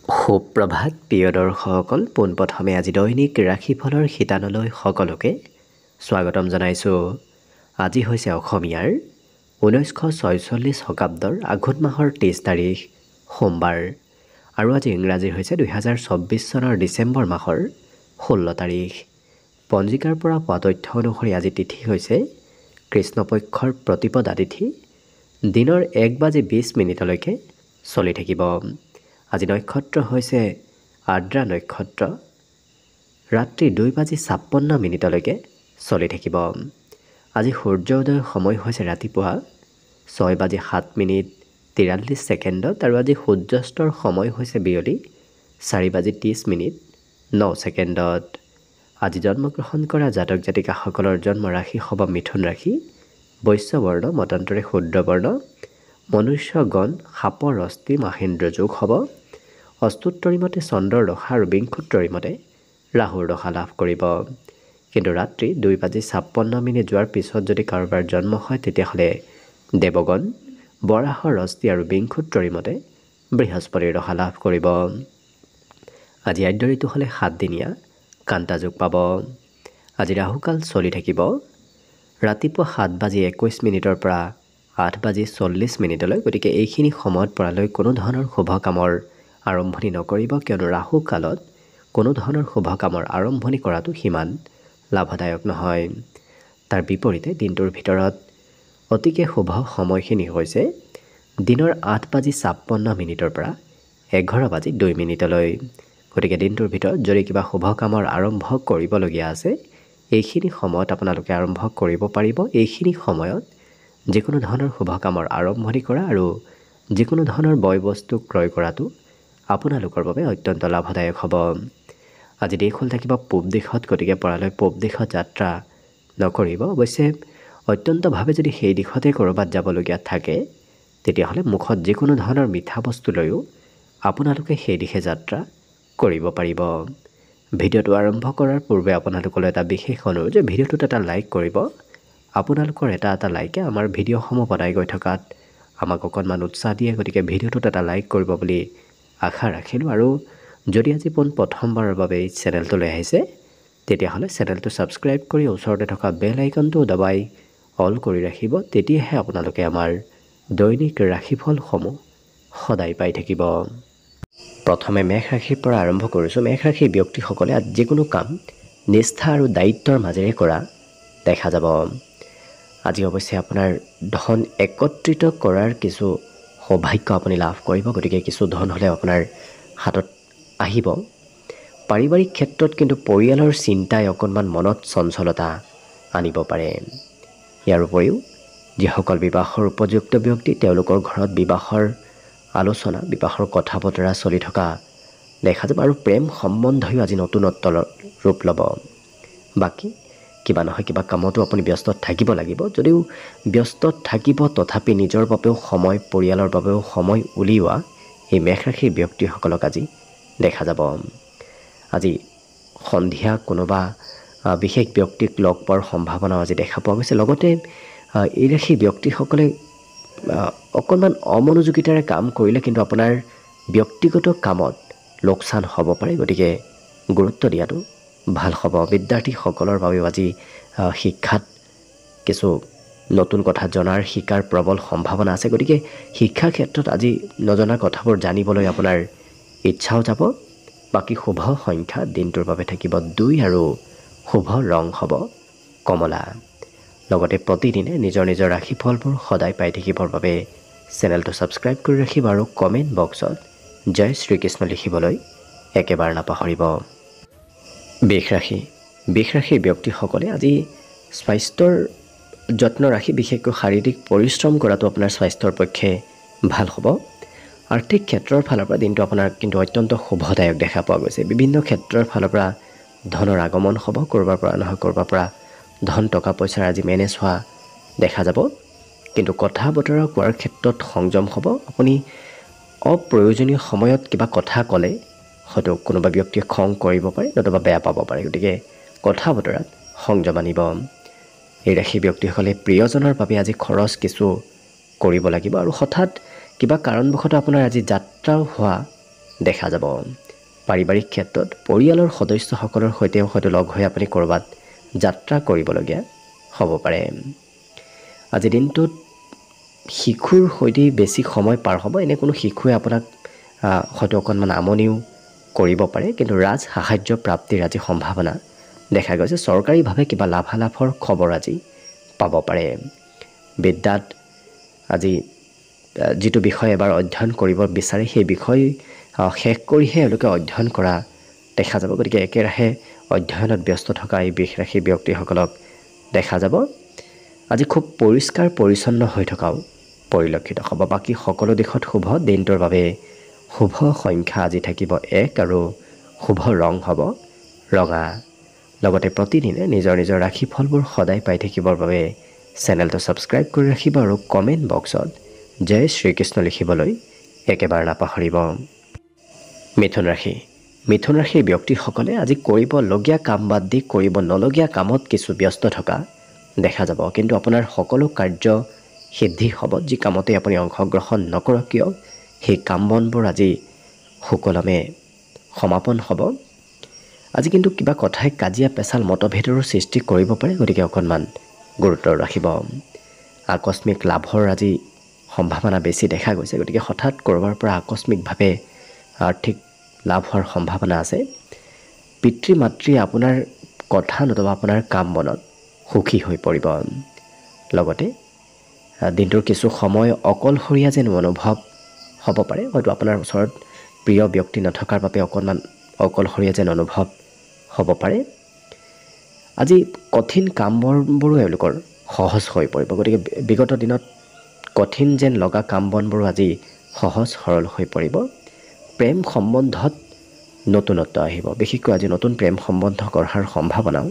সুপ্ৰভাত প্ৰিয় দৰ্শকসকল, পোনপ্ৰথমে আজি দৈনিক ৰাশিফলৰ শিতানলৈ সকলোকে স্বাগতম জনাইছোঁ। আজি হৈছে অসমীয়াৰ 1946 শকাব্দৰ আঘোণ মাহৰ 23 তাৰিখ সোমবাৰ আৰু আজি ইংৰাজীৰ হৈছে 2024 চনৰ ডিচেম্বৰ মাহৰ 16 তাৰিখ। পঞ্জিকাৰ পৰা পোৱা তথ্য অনুসৰি আজি তিথি হৈছে কৃষ্ণপক্ষৰ প্ৰতিপদা তিথি। দিনৰ 1:20 চলি থাকিব। আজি নক্ষত্ৰ হৈছে আদ্ৰা নক্ষত্ৰ। ৰাত্ৰি 2:56 চলি থাকিব। আজি সূৰ্য উদয়ৰ সময় হৈছে ৰাতিপুৱা 6:07 আৰু আজি সূৰ্যাস্তৰ সময় হৈছে বিয়লি 4:30 আজি জন্মগ্ৰহণ কৰা জাতক জাতিকাসকলৰ জন্ম ৰাশি হ'ব মিথুন ৰাশি, বৈশ্যবৰ্ণ মতান্তৰে শূদ্ৰবৰ্ণ, মনুষ্যগণ সাপৰ অস্থি মাহেন্দ্ৰ যোগ হ'ব। অস্তুত্তৰী মতে চন্দ্ৰৰ দশা আৰু বিংশোত্তৰী মতে ৰাহুৰ দশা লাভ কৰিব। কিন্তু ৰাত্ৰি 2:56 যোৱাৰ পিছত যদি কাৰোবাৰ জন্ম হয় তেতিয়াহ'লে দেৱগণ বৰাহৰ অস্থি আৰু বিংশোত্তৰী মতে বৃহস্পতিৰ দশা লাভ কৰিব। আজি আদ্য ঋতু হ'লে 7 দিনীয়া কান্তা যোগ পাব। আজি ৰাহুকাল চলি থাকিব ৰাতিপুৱা 7:21 পৰা 8:40 গতিকে এইখিনি সময়ত পৰালৈ কোনো ধৰণৰ শুভ কামৰ আৰম্ভণি নকৰিব, কিয়নো ৰাহু কালত কোনো ধৰণৰ শুভ কামৰ আৰম্ভণি কৰাটো সিমান লাভদায়ক নহয়। তাৰ বিপৰীতে দিনটোৰ ভিতৰত অতিকে শুভ সময়খিনি হৈছে দিনৰ 8:56 পৰা 11:02 গতিকে দিনটোৰ ভিতৰত যদি কিবা শুভ কামৰ আৰম্ভ কৰিবলগীয়া আছে এইখিনি সময়ত আপোনালোকে আৰম্ভ কৰিব পাৰিব। এইখিনি সময়ত যিকোনো ধৰণৰ শুভ কামৰ আৰম্ভণি কৰা আৰু যিকোনো ধৰণৰ বয় বস্তু ক্ৰয় কৰাটো আপোনালোকৰ বাবে অত্যন্ত লাভদায়ক হ'ব। আজি দেশ হ'ল থাকিব পূব দিশত, গতিকে পৰালৈ পূব দিশত যাত্ৰা নকৰিব। অৱশ্যে অত্যন্তভাৱে যদি সেই দিশতে ক'ৰবাত যাবলগীয়া থাকে তেতিয়াহ'লে মুখত যিকোনো ধৰণৰ মিঠা বস্তু লৈও আপোনালোকে সেই দিশে যাত্ৰা কৰিব পাৰিব। ভিডিঅ'টো আৰম্ভ কৰাৰ পূৰ্বে আপোনালোকলৈ এটা বিশেষ অনুৰোধ যে ভিডিঅ'টোত এটা লাইক কৰিব। আপোনালোকৰ এটা লাইকে আমাৰ ভিডিঅ'সমূহ বনাই গৈ থকাত আমাক অকণমান উৎসাহ দিয়ে, গতিকে ভিডিঅ'টোত এটা লাইক কৰিব বুলি আশা ৰাখিলোঁ। আৰু যদি আজি প্ৰথমবাৰৰ বাবে এই চেনেলটোলৈ আহিছে তেতিয়াহ'লে চেনেলটো ছাবস্ক্ৰাইব কৰি ওচৰতে থকা বেল আইকনটো দবাই অল কৰি ৰাখিব, তেতিয়াহে আপোনালোকে আমাৰ দৈনিক ৰাশিফলসমূহ সদায় পাই থাকিব। প্ৰথমে মেষ ৰাশিৰ পৰা আৰম্ভ কৰিছোঁ। মেষ ৰাশিৰ ব্যক্তিসকলে আজি যিকোনো কাম নিষ্ঠা আৰু দায়িত্বৰ মাজেৰে কৰা দেখা যাব। আজি অৱশ্যে আপোনাৰ ধন একত্ৰিত কৰাৰ কিছু সৌভাগ্য আপুনি লাভ কৰিব, গতিকে কিছু ধন হ'লে আপোনাৰ হাতত আহিব। পাৰিবাৰিক ক্ষেত্ৰত কিন্তু পৰিয়ালৰ চিন্তাই অকণমান মনত চঞ্চলতা আনিব পাৰে। ইয়াৰ উপৰিও যিসকল বিবাহৰ উপযুক্ত ব্যক্তি তেওঁলোকৰ ঘৰত বিবাহৰ আলোচনা, বিবাহৰ কথা বতৰা চলি থকা দেখা যাব আৰু প্ৰেম সম্বন্ধয়ো আজি নতুনত্বৰ ৰূপ ল'ব। বাকী কিবা নহয় কিবা কামতো আপুনি ব্যস্ত থাকিব লাগিব। যদিও ব্যস্ত থাকিব তথাপি নিজৰ বাবেও সময়, পৰিয়ালৰ বাবেও সময় উলিওৱা এই মেষ ৰাশিৰ ব্যক্তিসকলক আজি দেখা যাব। আজি সন্ধিয়া কোনোবা বিশেষ ব্যক্তিক লগ পোৱাৰ সম্ভাৱনাও আজি দেখা পোৱা গৈছে। লগতে এই ৰাশিৰ ব্যক্তিসকলে অকণমান অমনোযোগিতাৰে কাম কৰিলে কিন্তু আপোনাৰ ব্যক্তিগত কামত লোকচান হ'ব পাৰে, গতিকে গুৰুত্ব দিয়াটো ভাল হ'ব। বিদ্যাৰ্থীসকলৰ বাবেও আজি শিক্ষাত কিছু নতুন কথা জনাৰ শিকাৰ প্ৰবল সম্ভাৱনা আছে, গতিকে শিক্ষাৰ ক্ষেত্ৰত আজি নজনা কথাবোৰ জানিবলৈ আপোনাৰ ইচ্ছাও যাব। বাকী শুভ সংখ্যা দিনটোৰ বাবে থাকিব 2 আৰু শুভ ৰং হ'ব কমলা। লগতে প্ৰতিদিনে নিজৰ নিজৰ ৰাশিফলবোৰ সদায় পাই থাকিবৰ বাবে চেনেলটো ছাবস্ক্ৰাইব কৰি ৰাখিব আৰু কমেণ্ট বক্সত জয় শ্ৰীকৃষ্ণ লিখিবলৈ একেবাৰে নাপাহৰিব। বৃষ ৰাশিৰ ব্যক্তিসকলে আজি স্বাস্থ্যৰ যত্ন ৰাখি বিশেষকৈ শাৰীৰিক পৰিশ্ৰম কৰাটো আপোনাৰ স্বাস্থ্যৰ পক্ষে ভাল হ'ব। আৰ্থিক ক্ষেত্ৰৰ ফালৰ পৰা দিনটো আপোনাৰ কিন্তু অত্যন্ত শুভদায়ক দেখা পোৱা গৈছে। বিভিন্ন ক্ষেত্ৰৰ ফালৰ পৰা ধনৰ আগমন হ'ব, ক'ৰবাৰ পৰা নহয় ক'ৰবাৰ পৰা ধন টকা পইচাৰ আজি মেনেজ হোৱা দেখা যাব। কিন্তু কথা বতৰা কোৱাৰ ক্ষেত্ৰত সংযম হ'ব। আপুনি অপ্ৰয়োজনীয় সময়ত কিবা কথা ক'লে হয়তো কোনোবা ব্যক্তিয়ে খং কৰিব পাৰে, নতুবা বেয়া পাব পাৰে, গতিকে কথা বতৰাত সংযম আনিব। এই ৰাশিৰ ব্যক্তিসকলে প্ৰিয়জনৰ বাবে আজি খৰচ কিছু কৰিব লাগিব আৰু হঠাৎ কিবা কাৰণবশতঃ আপোনাৰ আজি যাত্ৰাও হোৱা দেখা যাব। পাৰিবাৰিক ক্ষেত্ৰত পৰিয়ালৰ সদস্যসকলৰ সৈতেও হয়তো লগ হৈ আপুনি ক'ৰবাত যাত্ৰা কৰিবলগীয়া হ'ব পাৰে। আজি দিনটোত শিশুৰ সৈতে বেছি সময় পাৰ হ'ব। এনে কোনো শিশুৱে আপোনাক হয়তো অকণমান আমনিও কৰিব পাৰে, কিন্তু ৰাজ সাহায্য প্ৰাপ্তিৰ আজি সম্ভাৱনা দেখা গৈছে। চৰকাৰীভাৱে কিবা লাভালাভৰ খবৰ আজি পাব পাৰে। বিদ্যাত আজি যিটো বিষয় এবাৰ অধ্যয়ন কৰিব বিচাৰে সেই বিষয় শেষ কৰিহে এওঁলোকে অধ্যয়ন কৰা দেখা যাব। গতিকে একেৰাহে অধ্যয়নত ব্যস্ত থকা এই বৃষ ৰাশি ব্যক্তিসকলক দেখা যাব। আজি খুব পৰিষ্কাৰ পৰিচ্ছন্ন হৈ থকাও পৰিলক্ষিত হ'ব। বাকী সকলো দিশত শুভ। দিনটোৰ বাবে শুভ সংখ্যা আজি থাকিব 1 আৰু শুভ ৰং হ'ব ৰঙা। লগতে প্ৰতিদিনে নিজৰ নিজৰ ৰাশিফলবোৰ সদায় পাই থাকিবৰ বাবে চেনেলটো ছাবস্ক্ৰাইব কৰি ৰাখিব আৰু কমেণ্ট বক্সত জয় শ্ৰীকৃষ্ণ লিখিবলৈ একেবাৰে নাপাহৰিব। মিথুন ৰাশি। মিথুন ৰাশিৰ ব্যক্তিসকলে আজি কৰিবলগীয়া কাম বাদ দি কৰিব নলগীয়া কামত কিছু ব্যস্ত থকা দেখা যাব। কিন্তু আপোনাৰ সকলো কাৰ্য সিদ্ধি হ'ব। যি কামতে আপুনি অংশগ্ৰহণ নকৰক কিয় সেই কাম বনবোৰ আজি সুকলমে সমাপন হ'ব। আজি কিন্তু কিবা কথাই কাজিয়া পেচাল মতভেদৰো সৃষ্টি কৰিব পাৰে, গতিকে অকণমান গুৰুত্ব ৰাখিব। আকস্মিক লাভৰ আজি সম্ভাৱনা বেছি দেখা গৈছে, গতিকে হঠাৎ ক'ৰবাৰ পৰা আকস্মিকভাৱে আৰ্থিক লাভ হোৱাৰ সম্ভাৱনা আছে। পিতৃ মাতৃ আপোনাৰ কথা নতুবা আপোনাৰ কাম বনত সুখী হৈ পৰিব। লগতে দিনটোৰ কিছু সময় অকলশৰীয়া যেন অনুভৱ হ'ব পাৰে। হয়তো আপোনাৰ ওচৰত প্ৰিয় ব্যক্তি নথকাৰ বাবে অকণমান অকলশৰীয়া যেন অনুভৱ হ'ব পাৰে। আজি কঠিন কাম বনবোৰো এওঁলোকৰ সহজ হৈ পৰিব। গতিকে বিগত দিনত কঠিন যেন লগা কাম বনবোৰো আজি সহজ সৰল হৈ পৰিব। প্ৰেম সম্বন্ধত নতুনত্ব আহিব। বিশেষকৈ আজি নতুন প্ৰেম সম্বন্ধ গঢ়াৰ সম্ভাৱনাও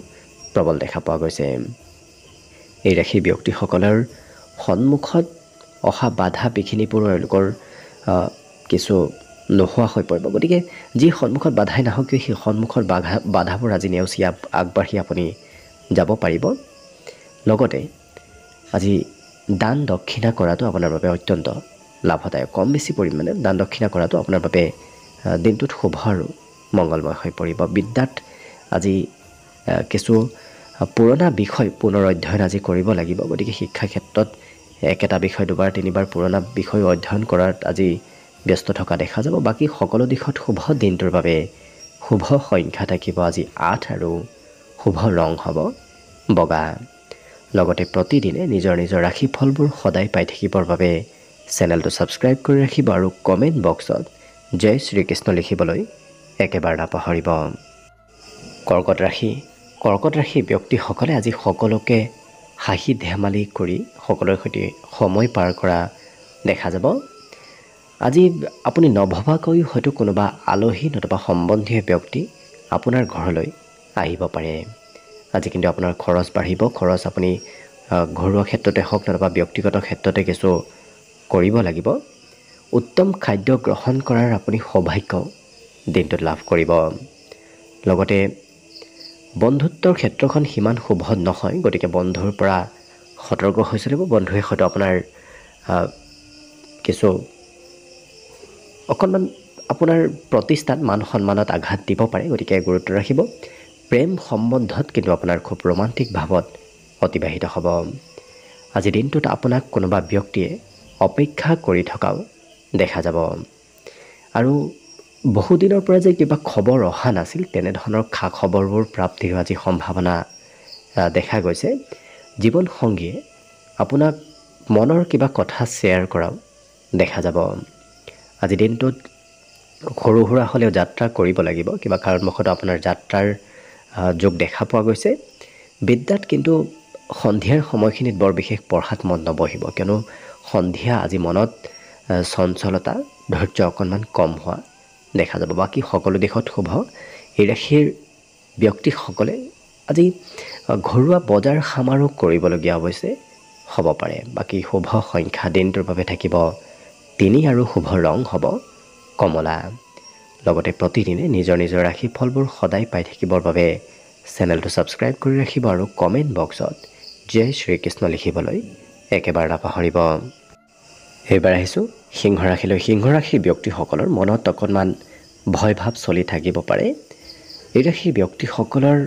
প্ৰবল দেখা পোৱা গৈছে। এই ৰাশি ব্যক্তিসকলৰ সন্মুখত অহা বাধা বিঘিনিবোৰো এওঁলোকৰ কিছু নোহোৱা হৈ পৰিব। গতিকে যি সন্মুখত বাধাই নাহক কিয় সেই সন্মুখত বাধাবোৰ আজি নেওচি আগবাঢ়ি আপুনি যাব পাৰিব। লগতে আজি দান দক্ষিণা কৰাটো আপোনাৰ বাবে অত্যন্ত লাভদায়ক। কম বেছি পৰিমাণে দান দক্ষিণা কৰাটো আপোনাৰ বাবে দিনটোত শুভ আৰু মংগলময় হৈ পৰিব। বিদ্যাত আজি কিছু পুৰণা বিষয় পুনৰ অধ্যয়ন আজি কৰিব লাগিব। গতিকে শিক্ষা ক্ষেত্ৰত একেটা বিষয় দুবাৰ তিনিবাৰ পুৰণা বিষয় অধ্যয়ন কৰাত আজি ব্যস্ত থকা দেখা যাব। বাকী সকলো দিশত শুভ। দিনটোৰ বাবে শুভ সংখ্যা থাকিব আজি 8 আৰু শুভ ৰং হ'ব বগা। লগতে প্ৰতিদিনে নিজৰ নিজৰ ৰাশিফলবোৰ সদায় পাই থাকিবৰ বাবে চেনেলটো ছাবস্ক্ৰাইব কৰি ৰাখিব আৰু কমেণ্ট বক্সত জয় শ্ৰীকৃষ্ণ লিখিবলৈ একেবাৰে নাপাহৰিব। কৰ্কট ৰাশি। কৰ্কট ৰাশিৰ ব্যক্তিসকলে আজি সকলোকে হাঁহি ধেমালি কৰি সকলোৰে সৈতে সময় পাৰ কৰা দেখা যাব। আজি আপুনি নভবাকৈ হয়তো কোনোবা আলহী নতুবা সম্বন্ধীয় ব্যক্তি আপোনাৰ ঘৰলৈ আহিব পাৰে। আজি কিন্তু আপোনাৰ খৰচ বাঢ়িব। খৰচ আপুনি ঘৰুৱা ক্ষেত্ৰতে হওক নতুবা ব্যক্তিগত ক্ষেত্ৰতে কিছু কৰিব লাগিব। উত্তম খাদ্য গ্ৰহণ কৰাৰ আপুনি সৌভাগ্য দিনটোত লাভ কৰিব। লগতে বন্ধুত্বৰ ক্ষেত্ৰখন সিমান শুভ নহয়, গতিকে বন্ধুৰ পৰা সতৰ্ক হৈ চলিব। বন্ধুৱে হয়তো আপোনাৰ কিছু অকণমান আপোনাৰ প্ৰতিষ্ঠাত মান সন্মানত আঘাত দিব পাৰে, গতিকে গুৰুত্ব ৰাখিব। প্ৰেম সম্বন্ধত কিন্তু আপোনাৰ খুব ৰোমান্টিক ভাৱত অতিবাহিত হ'ব। আজিৰ দিনটোত আপোনাক কোনোবা ব্যক্তিয়ে অপেক্ষা কৰি থকাও দেখা যাব। আৰু বহুদিনৰ পৰা যে কিবা খবৰ অহা নাছিল তেনেধৰণৰ খা খবৰবোৰ প্ৰাপ্তিৰ আজি সম্ভাৱনা দেখা গৈছে। জীৱনসংগীয়ে আপোনাক মনৰ কিবা কথা শ্বেয়াৰ কৰাও দেখা যাব। আজি দিনটোত সৰু সুৰা হ'লেও যাত্ৰা কৰিব লাগিব। কিবা কাৰণবশতঃ আপোনাৰ যাত্ৰাৰ যোগ দেখা পোৱা গৈছে। বিদ্যাত কিন্তু সন্ধিয়াৰ সময়খিনিত বৰ বিশেষ পঢ়াত মন নবহিব, কিয়নো সন্ধিয়া আজি মনত চঞ্চলতা ধৈৰ্য অকণমান কম হোৱা দেখা যাব। বাকী সকলো দিশত শুভ। এই ৰাশিৰ ব্যক্তিসকলে আজি ঘৰুৱা বজাৰ সমাৰো কৰিবলগীয়া অৱশ্যে হ'ব পাৰে। বাকী শুভ সংখ্যা দিনটোৰ বাবে থাকিব 3 আৰু শুভ ৰং হ'ব কমলা। লগতে প্ৰতিদিনে নিজৰ নিজৰ ৰাশিফলবোৰ সদায় পাই থাকিবৰ বাবে চেনেলটো ছাবস্ক্ৰাইব কৰি ৰাখিব আৰু কমেণ্ট বক্সত জয় শ্ৰীকৃষ্ণ লিখিবলৈ একেবাৰে নাপাহৰিব। এইবাৰ আহিছোঁ সিংহ ৰাশিলৈ। সিংহ ৰাশিৰ ব্যক্তিসকলৰ মনত অকণমান ভয় ভাৱ চলি থাকিব পাৰে। এই ৰাশি ব্যক্তিসকলৰ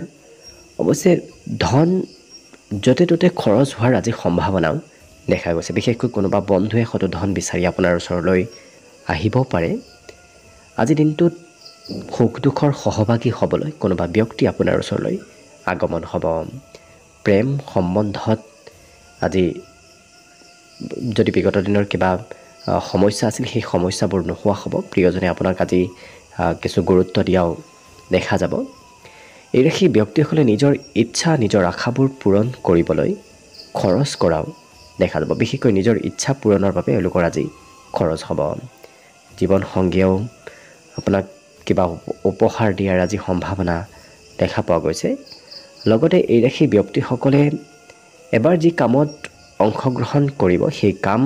অৱশ্যে ধন য'তে ত'তে খৰচ হোৱাৰ আজি সম্ভাৱনাও দেখা গৈছে। বিশেষকৈ কোনোবা বন্ধুৱে হয়তো ধন বিচাৰি আপোনাৰ ওচৰলৈ আহিব পাৰে। আজিৰ দিনটোত সুখ দুখৰ সহভাগী হ'বলৈ কোনোবা ব্যক্তি আপোনাৰ ওচৰলৈ আগমন হ'ব। প্ৰেম সম্বন্ধত আজি যদি বিগত দিনৰ কিবা সমস্যা আছিল সেই সমস্যাবোৰ নোহোৱা হ'ব। প্ৰিয়জনে আপোনাক আজি কিছু গুৰুত্ব দিয়াও দেখা যাব। এই ৰাশি ব্যক্তিসকলে নিজৰ ইচ্ছা নিজৰ আশাবোৰ পূৰণ কৰিবলৈ খৰচ কৰাও দেখা যাব। বিশেষকৈ নিজৰ ইচ্ছা পূৰণৰ বাবে এওঁলোকৰ আজি খৰচ হ'ব। জীৱন সংগীয়েও আপোনাক কিবা উপহাৰ দিয়াৰ আজি সম্ভাৱনা দেখা পোৱা গৈছে। লগতে এই ৰাশি ব্যক্তিসকলে এবাৰ যি কামত অংশগ্ৰহণ কৰিব সেই কাম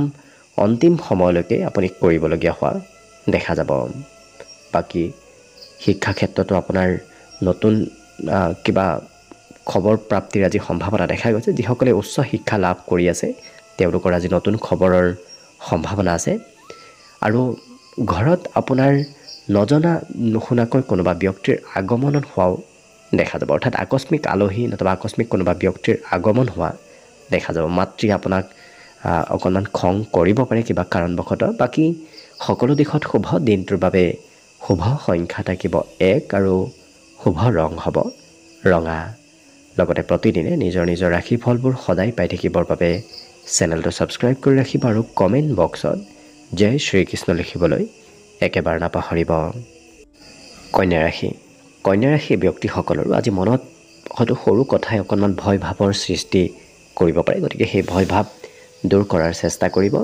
অন্তিম সময়লৈকে আপুনি কৰিবলগীয়া হোৱা দেখা যাব। বাকী শিক্ষা ক্ষেত্ৰতো আপোনাৰ নতুন কিবা খবৰ প্ৰাপ্তিৰ আজি সম্ভাৱনা দেখা গৈছে। যিসকলে উচ্চ শিক্ষা লাভ কৰি আছে তেওঁলোকৰ আজি নতুন খবৰৰ সম্ভাৱনা আছে। আৰু ঘৰত আপোনাৰ নজনা নুশুনাকৈ কোনোবা ব্যক্তিৰ আগমন হোৱাও দেখা যাব। অৰ্থাৎ আকস্মিক আলহী নতুবা আকস্মিক কোনোবা ব্যক্তিৰ আগমন হোৱা দেখা যাব। মাতৃয়ে আপোনাক অকণমান খং কৰিব পাৰে কিবা কাৰণবশতঃ। বাকী সকলো দিশত শুভ। দিনটোৰ বাবে শুভ সংখ্যা থাকিব 1 আৰু শুভ ৰং হ'ব ৰঙা। লগতে প্ৰতিদিনে নিজৰ নিজৰ ৰাশিফলবোৰ সদায় পাই থাকিবৰ বাবে চেনেলটো ছাবস্ক্ৰাইব কৰি ৰাখিব আৰু কমেণ্ট বক্সত জয় শ্ৰীকৃষ্ণ লিখিবলৈ একেবাৰে নাপাহৰিব। কন্যা ৰাশি। কন্যা ৰাশি ব্যক্তিসকলৰো আজি মনত হয়তো সৰু কথাই অকণমান ভয় ভাৱৰ সৃষ্টি কৰিব পাৰে। গতিকে সেই ভয় ভাৱ দূৰ কৰাৰ চেষ্টা কৰিব।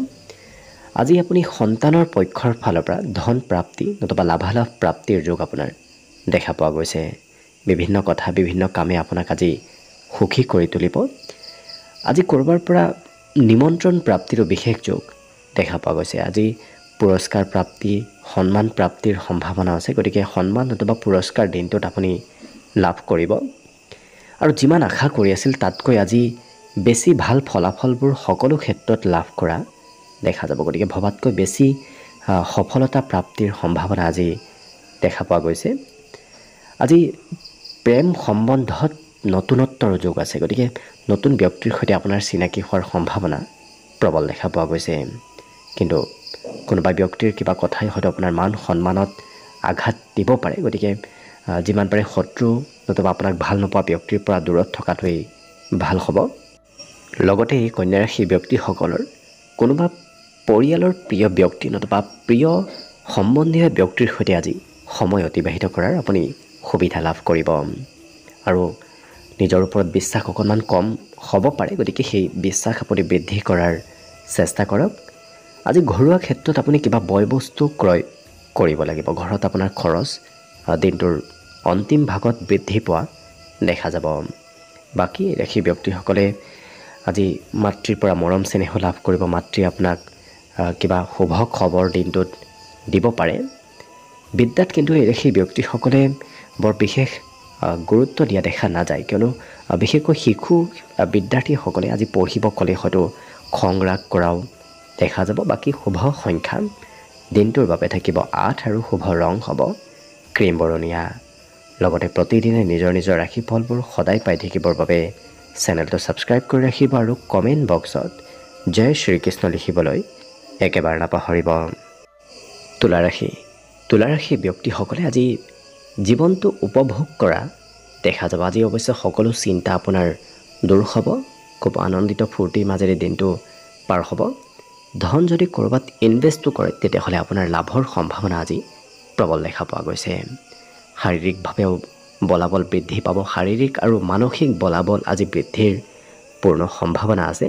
আজি আপুনি সন্তানৰ পক্ষৰ ফালৰ পৰা ধন প্ৰাপ্তি নতুবা লাভালাভ প্ৰাপ্তিৰ যোগ আপোনাৰ দেখা পোৱা গৈছে। বিভিন্ন কথা বিভিন্ন কামে আপোনাক আজি সুখী কৰি তুলিব। আজি ক'ৰবাৰ পৰা নিমন্ত্ৰণ প্ৰাপ্তিৰো বিশেষ যোগ দেখা পোৱা গৈছে। আজি পুৰস্কাৰ প্ৰাপ্তি সন্মান প্ৰাপ্তিৰ সম্ভাৱনা আছে। গতিকে সন্মান নতুবা পুৰস্কাৰ দিনটোত আপুনি লাভ কৰিব। আৰু যিমান আশা কৰি আছিল তাতকৈ আজি বেছি ভাল ফলাফলবোৰ সকলো ক্ষেত্ৰত লাভ কৰা দেখা যাব। গতিকে ভবাতকৈ বেছি সফলতা প্ৰাপ্তিৰ সম্ভাৱনা আজি দেখা পোৱা গৈছে। আজি প্ৰেম সম্বন্ধত নতুনত্বৰ যোগ আছে। গতিকে নতুন ব্যক্তিৰ সৈতে আপোনাৰ চিনাকি হোৱাৰ সম্ভাৱনা প্ৰবল দেখা পোৱা গৈছে। কিন্তু কোনোবা ব্যক্তিৰ কিবা কথাই হয়তো আপোনাৰ মান সন্মানত আঘাত দিব পাৰে। গতিকে যিমান পাৰে শত্ৰু নতুবা আপোনাক ভাল নোপোৱা ব্যক্তিৰ পৰা দূৰত থকাটোৱেই ভাল হ'ব। লগতে এই কন্যা ৰাশি ব্যক্তিসকলৰ কোনোবা পৰিয়ালৰ প্ৰিয় ব্যক্তি নতুবা প্ৰিয় সম্বন্ধীয় ব্যক্তিৰ সৈতে আজি সময় অতিবাহিত কৰাৰ আপুনি সুবিধা লাভ কৰিব। আৰু নিজৰ ওপৰত বিশ্বাস অকণমান কম হ'ব পাৰে। গতিকে সেই বিশ্বাস আপুনি বৃদ্ধি কৰাৰ চেষ্টা কৰক। আজি ঘৰুৱা ক্ষেত্ৰত আপুনি কিবা বয় বস্তু ক্ৰয় কৰিব লাগিব। ঘৰত আপোনাৰ খৰচ দিনটোৰ অন্তিম ভাগত বৃদ্ধি পোৱা দেখা যাব। বাকী ৰাশি ব্যক্তিসকলে আজি মাতৃৰ পৰা মৰম চেনেহ লাভ কৰিব। মাতৃয়ে আপোনাক কিবা শুভ খবৰ দিনটোত দিব পাৰে। বিদ্যাত কিন্তু এই ৰাশি ব্যক্তিসকলে বৰ বিশেষ গুৰুত্ব দিয়া দেখা নাযায়। কিয়নো বিশেষকৈ শিশু বিদ্যাৰ্থীসকলে আজি পঢ়িব ক'লে হয়তো খং ৰাগ কৰাও দেখা যাব। বাকী শুভ সংখ্যা দিনটোৰ বাবে থাকিব 8 আৰু শুভ ৰং হ'ব ক্ৰীম বৰণীয়া। লগতে প্ৰতিদিনে নিজৰ নিজৰ ৰাশিফলবোৰ সদায় পাই থাকিবৰ বাবে চেনেলটো ছাবস্ক্ৰাইব কৰি ৰাখিব আৰু কমেণ্ট বক্সত জয় শ্ৰীকৃষ্ণ লিখিবলৈ একেবাৰে নাপাহৰিব। তুলা ৰাশি। তুলা ৰাশি ব্যক্তিসকলে আজি জীৱনটো উপভোগ কৰা দেখা যাব। আজি অৱশ্যে সকলো চিন্তা আপোনাৰ দূৰ হ'ব। খুব আনন্দিত ফূৰ্তিৰ মাজেৰে দিনটো পাৰ হ'ব। ধন যদি ক'ৰবাত ইনভেষ্টো কৰে তেতিয়াহ'লে আপোনাৰ লাভৰ সম্ভাৱনা আজি প্ৰবল দেখা পোৱা গৈছে। শাৰীৰিকভাৱেও বলাবল বৃদ্ধি পাব। শাৰীৰিক আৰু মানসিক বলাবল আজি বৃদ্ধিৰ পূৰ্ণ সম্ভাৱনা আছে।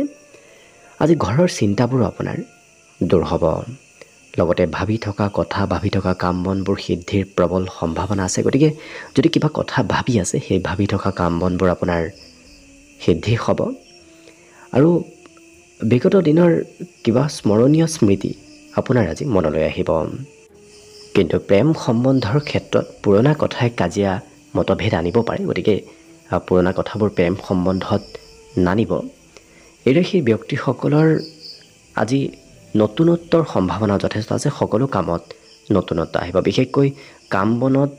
আজি ঘৰৰ চিন্তাবোৰো আপোনাৰ দূৰ হ'ব। লগতে ভাবি থকা কথা ভাবি থকা কাম বনবোৰ সিদ্ধিৰ প্ৰবল সম্ভাৱনা আছে। গতিকে যদি কিবা কথা ভাবি আছে সেই ভাবি থকা কাম বনবোৰ আপোনাৰ সিদ্ধি হ'ব। আৰু বিগত দিনৰ কিবা স্মৰণীয় স্মৃতি আপোনাৰ আজি মনলৈ আহিব। কিন্তু প্ৰেম সম্বন্ধৰ ক্ষেত্ৰত পুৰণা কথাই কাজিয়া মতভেদ আনিব পাৰে। গতিকে পুৰণা কথাবোৰ প্ৰেম সম্বন্ধত নানিব। এই ৰাশিৰ ব্যক্তিসকলৰ আজি নতুনত্বৰ সম্ভাৱনা যথেষ্ট আছে। সকলো কামত নতুনত্ব আহিব। বিশেষকৈ কাম বনত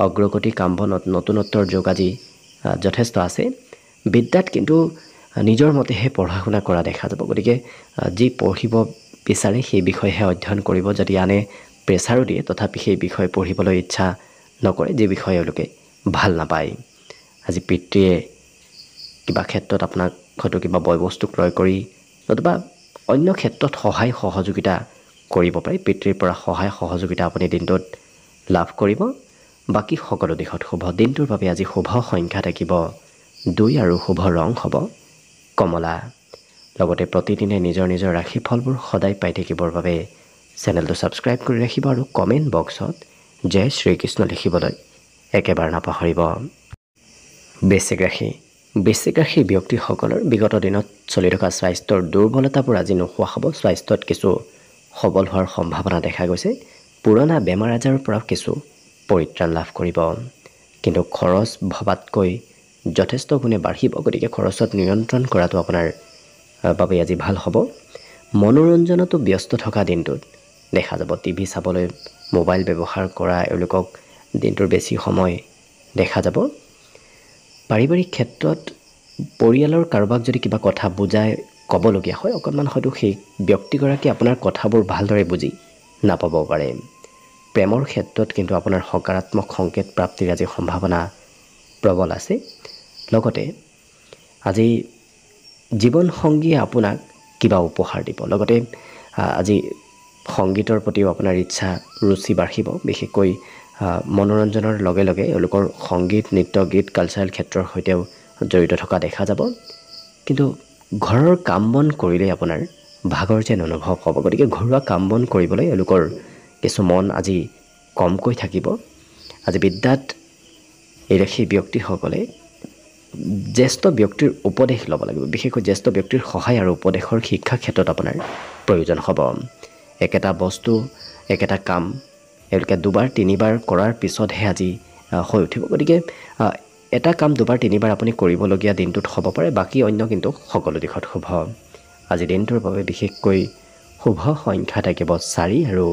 অগ্ৰগতি, কাম বনত নতুনত্বৰ যোগ আজি যথেষ্ট আছে। বিদ্যাত কিন্তু নিজৰ মতেহে পঢ়া শুনা কৰা দেখা যাব। গতিকে যি পঢ়িব বিচাৰে সেই বিষয়েহে অধ্যয়ন কৰিব। যদি আনে প্ৰেছাৰো দিয়ে তথাপি সেই বিষয়ে পঢ়িবলৈ ইচ্ছা নকৰে, যি বিষয়ে এওঁলোকে ভাল নাপায়। আজি পিতৃয়ে কিবা ক্ষেত্ৰত আপোনাক হয়তো কিবা বয় বস্তু ক্ৰয় কৰি নতুবা অন্য ক্ষেত্ৰত সহায় সহযোগিতা কৰিব পাৰে। পিতৃৰ পৰা সহায় সহযোগিতা আপুনি দিনটোত লাভ কৰিব। বাকী সকলো দিশত শুভ। দিনটোৰ বাবে আজি শুভ সংখ্যা থাকিব 2 আৰু শুভ ৰং হ'ব কমলা। লগতে প্ৰতিদিনে নিজৰ নিজৰ ৰাশিফলবোৰ সদায় পাই থাকিবৰ বাবে চেনেলটো ছাবস্ক্ৰাইব কৰি ৰাখিব আৰু কমেণ্ট বক্সত জয় শ্ৰীকৃষ্ণ লিখিবলৈ একেবাৰে নাপাহৰিব। বৃশ্চিক ৰাশি। বৃশ্চিক ৰাশিৰ ব্যক্তিসকলৰ বিগত দিনত চলি থকা স্বাস্থ্যৰ দুৰ্বলতাবোৰ আজি নোহোৱা হ'ব। স্বাস্থ্যত কিছু সবল হোৱাৰ সম্ভাৱনা দেখা গৈছে। পুৰণা বেমাৰ আজাৰৰ পৰাও কিছু পৰিত্ৰাণ লাভ কৰিব। কিন্তু খৰচ ভবাতকৈ যথেষ্ট গুণে বাঢ়িব। গতিকে খৰচত নিয়ন্ত্ৰণ কৰাটো আপোনাৰ বাবে আজি ভাল হ'ব। মনোৰঞ্জনতো ব্যস্ত থকা দিনটোত দেখা যাব। টিভি চাবলৈ মোবাইল ব্যৱহাৰ কৰা এওঁলোকক দিনটোৰ বেছি সময় দেখা যাব। পাৰিবাৰিক ক্ষেত্ৰত পৰিয়ালৰ কাৰোবাক যদি কিবা কথা বুজাই ক'বলগীয়া হয়, অকণমান হয়তো সেই ব্যক্তিগৰাকী আপোনাৰ কথাবোৰ ভালদৰে বুজি নাপাব পাৰে। প্ৰেমৰ ক্ষেত্ৰত কিন্তু আপোনাৰ সকাৰাত্মক সংকেত প্ৰাপ্তিৰ আজি সম্ভাৱনা প্ৰবল আছে। লগতে আজি জীৱনসংগীয়ে আপোনাক কিবা উপহাৰ দিব। লগতে আজি সংগীতৰ প্ৰতিও আপোনাৰ ইচ্ছা ৰুচি বাঢ়িব। বিশেষকৈ মনোৰঞ্জনৰ লগে লগে এওঁলোকৰ সংগীত, নৃত্য, গীত, কালচাৰেল ক্ষেত্ৰৰ সৈতেও জড়িত থকা দেখা যাব। কিন্তু ঘৰৰ কাম বন কৰিলেই আপোনাৰ ভাগৰ যেন অনুভৱ হ'ব। গতিকে ঘৰুৱা কাম বন কৰিবলৈ এওঁলোকৰ কিছু মন আজি কমকৈ থাকিব। আজি বিদ্যাত এই ৰাশিৰ ব্যক্তিসকলে জ্যেষ্ঠ ব্যক্তিৰ উপদেশ ল'ব লাগিব। বিশেষকৈ জ্যেষ্ঠ ব্যক্তিৰ সহায় আৰু উপদেশৰ শিক্ষা ক্ষেত্ৰত আপোনাৰ প্ৰয়োজন হ'ব। একেটা বস্তু, একেটা কাম এওঁলোকে 2বাৰ 3বাৰ কৰাৰ পিছতহে আজি হৈ উঠিব। গতিকে এটা কাম 2বাৰ 3বাৰ আপুনি কৰিবলগীয়া দিনটোত হ'ব পাৰে। বাকী অন্য কিন্তু সকলো দিশত শুভ। আজি দিনটোৰ বাবে বিশেষকৈ শুভ সংখ্যা থাকিব 4 আৰু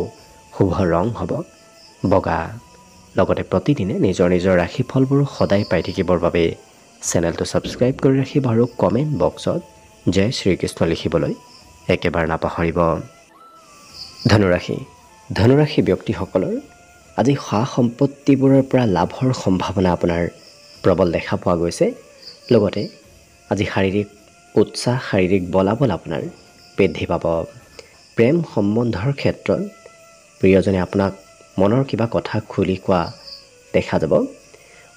শুভ ৰং হ'ব বগা। লগতে প্ৰতিদিনে নিজৰ নিজৰ ৰাশিফলবোৰ সদায় পাই থাকিবৰ বাবে চেনেলটো ছাবস্ক্ৰাইব কৰি ৰাখিব আৰু কমেণ্ট বক্সত জয় শ্ৰীকৃষ্ণ লিখিবলৈ একেবাৰে নাপাহৰিব। ধনুৰাশি। ধনুৰাশি ব্যক্তিসকলৰ আজি সা সম্পত্তিবোৰৰ পৰা লাভৰ সম্ভাৱনা আপোনাৰ প্ৰবল দেখা পোৱা গৈছে। লগতে আজি শাৰীৰিক উৎসাহ, শাৰীৰিক বলাবল আপোনাৰ বৃদ্ধি পাব। প্ৰেম সম্বন্ধৰ ক্ষেত্ৰত প্ৰিয়জনে আপোনাক মনৰ কিবা কথা খুলি কোৱা দেখা যাব।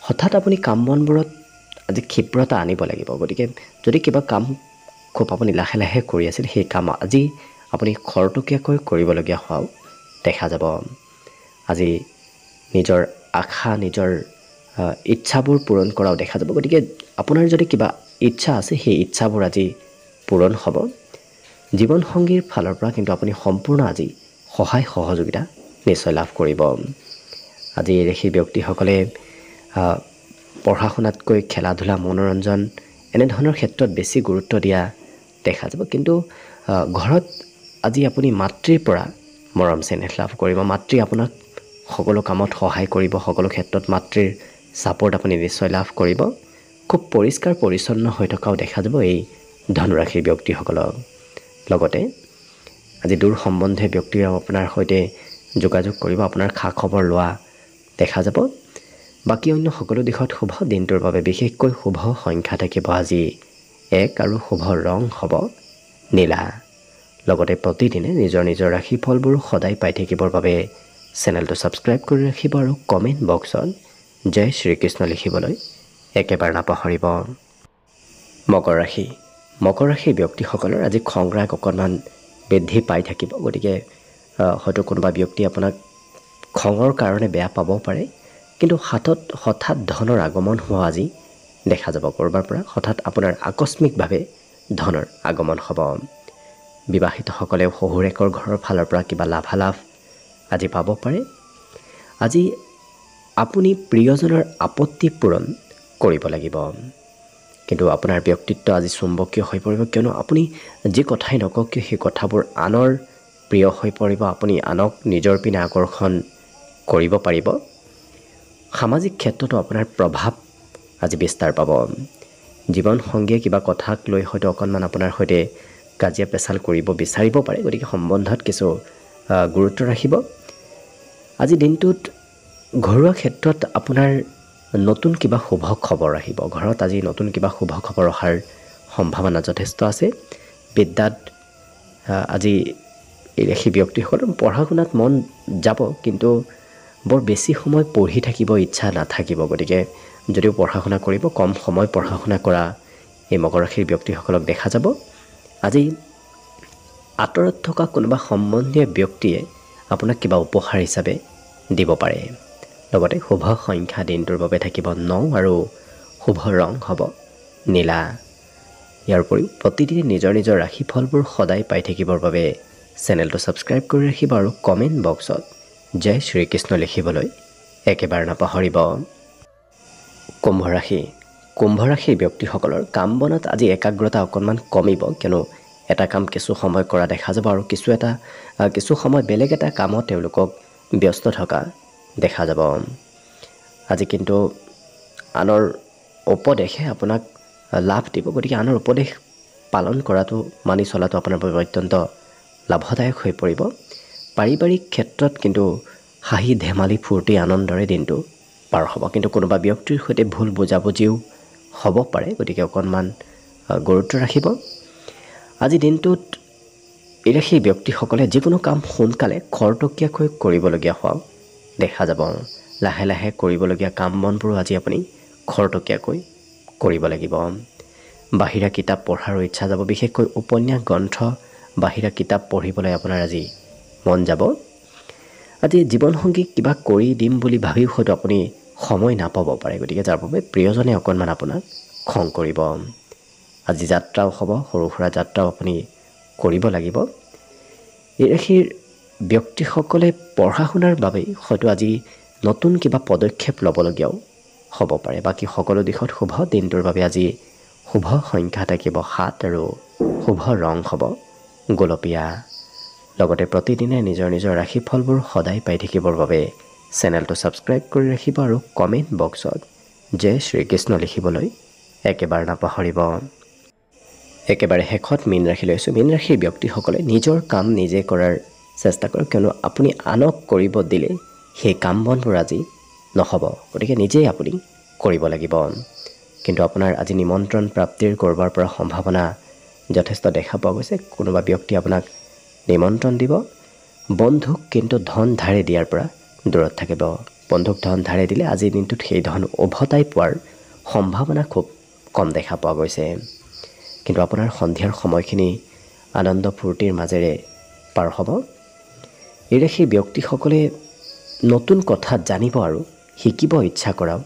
হঠাৎ আপুনি কাম বনবোৰত আজি ক্ষিপ্ৰতা আনিব লাগিব। গতিকে যদি কিবা কাম খুব আপুনি লাহে লাহে কৰি আছিল, সেই কাম আজি আপুনি খৰতকীয়াকৈ কৰিবলগীয়া হোৱাও দেখা যাব। আজি নিজৰ আশা, নিজৰ ইচ্ছাবোৰ পূৰণ কৰাও দেখা যাব। গতিকে আপোনাৰ যদি কিবা ইচ্ছা আছে সেই ইচ্ছাবোৰ আজি পূৰণ হ'ব। জীৱনসংগীৰ ফালৰ পৰা কিন্তু আপুনি সম্পূৰ্ণ আজি সহায় সহযোগিতা নিশ্চয় লাভ কৰিব। আজি সেই ব্যক্তিসকলে পঢ়া শুনাতকৈ খেলা ধূলা, মনোৰঞ্জন এনেধৰণৰ ক্ষেত্ৰত বেছি গুৰুত্ব দিয়া দেখা যাব। কিন্তু ঘৰত আজি আপুনি মাতৃৰ পৰা মৰম চেনেহ লাভ কৰিব। মাতৃ আপোনাক সকলো কামত সহায় কৰিব। সকলো ক্ষেত্ৰত মাতৃৰ ছাপোৰ্ট আপুনি নিশ্চয় লাভ কৰিব। খুব পৰিষ্কাৰ পৰিচ্ছন্ন হৈ থকাও দেখা যাব এই ধনুৰাশিৰ ব্যক্তিসকলক। লগতে আজি দূৰ সম্বন্ধীয় ব্যক্তিয়ে আপোনাৰ সৈতে যোগাযোগ কৰিব, আপোনাৰ খা খবৰ লোৱা দেখা যাব। বাকী অন্য সকলো দিশত শুভ। দিনটোৰ বাবে বিশেষকৈ শুভ সংখ্যা থাকিব আজি 1 আৰু শুভ ৰং হ'ব নীলা। লগতে প্ৰতিদিনে নিজৰ নিজৰ ৰাশিফলবোৰ সদায় পাই থাকিবৰ বাবে চেনেলটো ছাবস্ক্ৰাইব কৰি ৰাখিব আৰু কমেণ্ট বক্সত জয় শ্ৰীকৃষ্ণ লিখিবলৈ একেবাৰে নাপাহৰিব। মকৰ ৰাশি। মকৰ ৰাশিৰ ব্যক্তিসকলৰ আজি খং ৰাগ অকণমান বৃদ্ধি পাই থাকিব। গতিকে হয়তো কোনোবা ব্যক্তি আপোনাক খঙৰ কাৰণে বেয়া পাবও পাৰে। কিন্তু হাতত হঠাৎ ধনৰ আগমন হোৱা আজি দেখা যাব। ক'ৰবাৰ পৰা হঠাৎ আপোনাৰ আকস্মিকভাৱে ধনৰ আগমন হ'ব। বিবাহিতসকলেও শহুৰেকৰ ঘৰৰ ফালৰ পৰা কিবা লাভালাভ আজি পাব পাৰে। আজি আপুনি প্ৰিয়জনৰ আপত্তি পূৰণ কৰিব লাগিব। কিন্তু আপোনাৰ ব্যক্তিত্ব আজি চুম্বকীয় হৈ পৰিব, কিয়নো আপুনি যি কথাই নকওক কিয় সেই কথাবোৰ আনৰ প্ৰিয় হৈ পৰিব, আপুনি আনক নিজৰ পিনে আকৰ্ষণ কৰিব পাৰিব। সামাজিক ক্ষেত্ৰতো আপোনাৰ প্ৰভাৱ আজি বিস্তাৰ পাব। জীৱনসংগীয়ে কিবা কথাক লৈ হয়তো অকণমান আপোনাৰ সৈতে কাজিয়া পেচাল কৰিব বিচাৰিব পাৰে, গতিকে সম্বন্ধত কিছু গুৰুত্ব ৰাখিব। আজি দিনটোত ঘৰুৱা ক্ষেত্ৰত আপোনাৰ নতুন কিবা শুভ খবৰ আহিব। ঘৰত আজি নতুন কিবা শুভ খবৰ অহাৰ সম্ভাৱনা যথেষ্ট আছে। বিদ্যাত আজি সেই ব্যক্তিসকলৰ পঢ়া শুনাত মন যাব, কিন্তু বৰ বেছি সময় পঢ়ি থাকিব ইচ্ছা নাথাকিব। গতিকে যদিও পঢ়া শুনা কৰিব, কম সময় পঢ়া শুনা কৰা এই মকৰ ৰাশিৰ ব্যক্তিসকলক দেখা যাব। আজি আঁতৰত থকা কোনোবা সম্বন্ধীয় ব্যক্তিয়ে আপোনাক কিবা উপহাৰ হিচাপে দিব পাৰে। লগতে শুভ সংখ্যা দিনটোৰ বাবে থাকিব 9 আৰু শুভ ৰং হ'ব নীলা। ইয়াৰ উপৰিও প্ৰতিদিনে নিজৰ নিজৰ ৰাশিফলবোৰ সদায় পাই থাকিবৰ বাবে চেনেলটো ছাবস্ক্ৰাইব কৰি ৰাখিব আৰু কমেণ্ট বক্সত জয় শ্ৰীকৃষ্ণ লিখিবলৈ একেবাৰে নাপাহৰিব। কুম্ভ ৰাশি। কুম্ভ ৰাশিৰ ব্যক্তিসকলৰ কাম বনত আজি একাগ্ৰতা অকণমান কমিব, কিয়নো এটা কাম কিছু সময় কৰা দেখা যাব আৰু কিছু সময় বেলেগ এটা কামত তেওঁলোকক ব্যস্ত থকা দেখা যাব। আজি কিন্তু আনৰ উপদেশে আপোনাক লাভ দিব, গতিকে আনৰ উপদেশ পালন কৰাটো, মানি চলাটো আপোনাৰ বাবে অত্যন্ত লাভদায়ক হৈ পৰিব। পাৰিবাৰিক ক্ষেত্ৰত কিন্তু হাঁহি ধেমালি ফূৰ্তি আনন্দৰে দিনটো পাৰ হ'ব, কিন্তু কোনোবা ব্যক্তিৰ সৈতে ভুল বুজাবুজিও হ'ব পাৰে, গতিকে অকণমান গুৰুত্ব ৰাখিব। আজি দিনটোত সেই ব্যক্তিসকলে যিকোনো কাম সোনকালে খৰতকীয়াকৈ কৰিবলগীয়া হোৱা দেখা যাব। লাহে লাহে কৰিবলগীয়া কাম বনবোৰো আজি আপুনি খৰতকীয়াকৈ কৰিব লাগিব। বাহিৰা কিতাপ পঢ়াৰো ইচ্ছা যাব, বিশেষকৈ উপন্যাস গ্ৰন্থ বাহিৰা কিতাপ পঢ়িবলৈ আপোনাৰ আজি মন যাব। আজি জীৱনসংগী কিবা কৰি দিম বুলি ভাবিও হয়তো আপুনি সময় নাপাব পাৰে, গতিকে যাৰ বাবে প্ৰিয়জনে অকণমান আপোনাক খং কৰিব। আজি যাত্ৰাও হ'ব, সৰু সুৰা যাত্ৰাও আপুনি কৰিব লাগিব। এই ৰাশিৰ ব্যক্তিসকলে পঢ়া শুনাৰ বাবেই হয়তো আজি নতুন কিবা পদক্ষেপ ল'বলগীয়াও হ'ব পাৰে। বাকী সকলো দিশত শুভ। দিনটোৰ বাবে আজি শুভ সংখ্যা থাকিব 7 আৰু শুভ ৰং হ'ব গোলপীয়া। লগতে প্ৰতিদিনে নিজৰ নিজৰ ৰাশিফলবোৰ সদায় পাই থাকিবৰ বাবে চেনেলটো ছাবস্ক্ৰাইব কৰি ৰাখিব আৰু কমেণ্ট বক্সত জয় শ্ৰীকৃষ্ণ লিখিবলৈ একেবাৰে নাপাহৰিব। একেবাৰে শেষত মীন ৰাশি লৈছোঁ। মীন ৰাশিৰ ব্যক্তিসকলে নিজৰ কাম নিজে কৰাৰ চেষ্টা কৰক, কিয়নো আপুনি আনক কৰিব দিলে সেই কাম বনবোৰ আজি নহ'ব, গতিকে নিজেই আপুনি কৰিব লাগিব। কিন্তু আপোনাৰ আজি নিমন্ত্ৰণ প্ৰাপ্তিৰ ক'ৰবাৰ পৰা সম্ভাৱনা যথেষ্ট দেখা পোৱা গৈছে। কোনোবা ব্যক্তি আপোনাক নিমন্ত্ৰণ দিব। বন্ধুক কিন্তু ধন ধাৰে দিয়াৰ পৰা দূৰত থাকিব। বন্ধুক ধন ধাৰে দিলে আজিৰ দিনটোত সেই ধন উভতাই পোৱাৰ সম্ভাৱনা খুব কম দেখা পোৱা গৈছে। কিন্তু আপোনাৰ সন্ধিয়াৰ সময়খিনি আনন্দ ফূৰ্তিৰ মাজেৰে পাৰ হ'ব। এই ৰাশিৰ ব্যক্তিসকলে নতুন কথা জানিব আৰু শিকিব ইচ্ছা কৰাও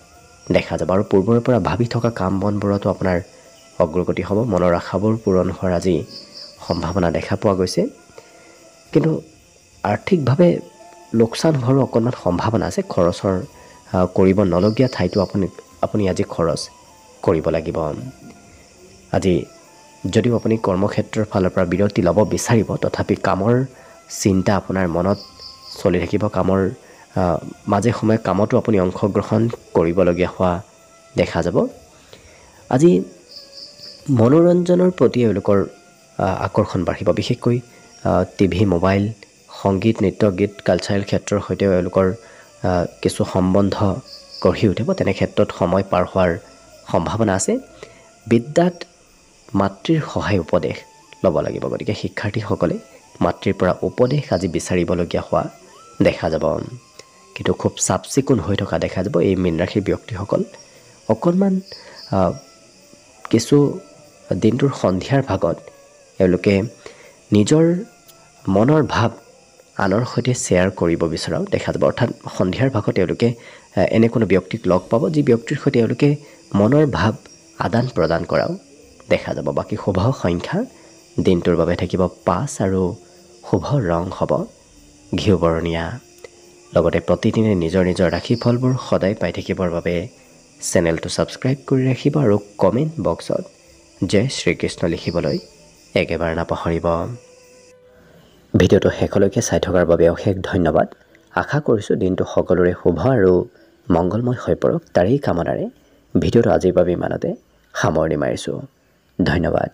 দেখা যাব, আৰু পূৰ্বৰ পৰা ভাবি থকা কাম বনবোৰতো আপোনাৰ অগ্ৰগতি হ'ব। মনৰ আশাবোৰ পূৰণ হোৱাৰ আজি সম্ভাৱনা দেখা পোৱা গৈছে, কিন্তু আৰ্থিকভাৱে লোকচান হোৱাৰো অকণমান সম্ভাৱনা আছে। খৰচৰ কৰিব নলগীয়া ঠাইতো আপুনি আজি খৰচ কৰিব লাগিব। আজি যদিও আপুনি কৰ্মক্ষেত্ৰৰ ফালৰ পৰা বিৰতি ল'ব বিচাৰিব, তথাপি কামৰ চিন্তা আপোনাৰ মনত চলি থাকিব। কামৰ মাজে সময়ে কামতো আপুনি অংশগ্ৰহণ কৰিবলগীয়া হোৱা দেখা যাব। আজি মনোৰঞ্জনৰ প্ৰতি এওঁলোকৰ আকৰ্ষণ বাঢ়িব, বিশেষকৈ টিভি, মোবাইল, সংগীত, নৃত্য, গীত, কালচাৰেল ক্ষেত্ৰৰ সৈতেও এওঁলোকৰ কিছু সম্বন্ধ গঢ়ি উঠিব। তেনে ক্ষেত্ৰত সময় পাৰ হোৱাৰ সম্ভাৱনা আছে। বিদ্যাত মাতৃৰ সহায় উপদেশ ল'ব লাগিব, গতিকে শিক্ষাৰ্থীসকলে মাতৃৰ পৰা উপদেশ আজি বিচাৰিবলগীয়া হোৱা দেখা যাব। কিন্তু খুব চাফ চিকুণ হৈ থকা দেখা যাব এই মীন ৰাশিৰ ব্যক্তিসকল। অকণমান কিছু দিনটোৰ সন্ধিয়াৰ ভাগত এওঁলোকে নিজৰ মনৰ ভাৱ আনৰ সৈতে শ্বেয়াৰ কৰিব বিচৰাও দেখা যাব। অৰ্থাৎ সন্ধিয়াৰ ভাগত এওঁলোকে এনে কোনো ব্যক্তিক লগ পাব যি ব্যক্তিৰ সৈতে এওঁলোকে মনৰ ভাৱ আদান প্ৰদান কৰাও দেখা যাব। বাকী শুভ সংখ্যা দিনটোৰ বাবে থাকিব 5 আৰু শুভ ৰং হ'ব ঘিউ বৰণীয়া। লগতে প্ৰতিদিনে নিজৰ নিজৰ ৰাশিফলবোৰ সদায় পাই থাকিবৰ বাবে চেনেলটো ছাবস্ক্ৰাইব কৰি ৰাখিব আৰু কমেণ্ট বক্সত জয় শ্ৰীকৃষ্ণ লিখিবলৈ একেবাৰে নাপাহৰিব। ভিডিঅ'টো শেষলৈকে চাই থকাৰ বাবে অশেষ ধন্যবাদ। আশা কৰিছোঁ দিনটো সকলোৰে শুভ আৰু মংগলময় হৈ পৰক। তাৰেই কামনাৰে ভিডিঅ'টো আজিৰ বাবে ইমানতে সামৰণি মাৰিছোঁ। ধন্যবাদ।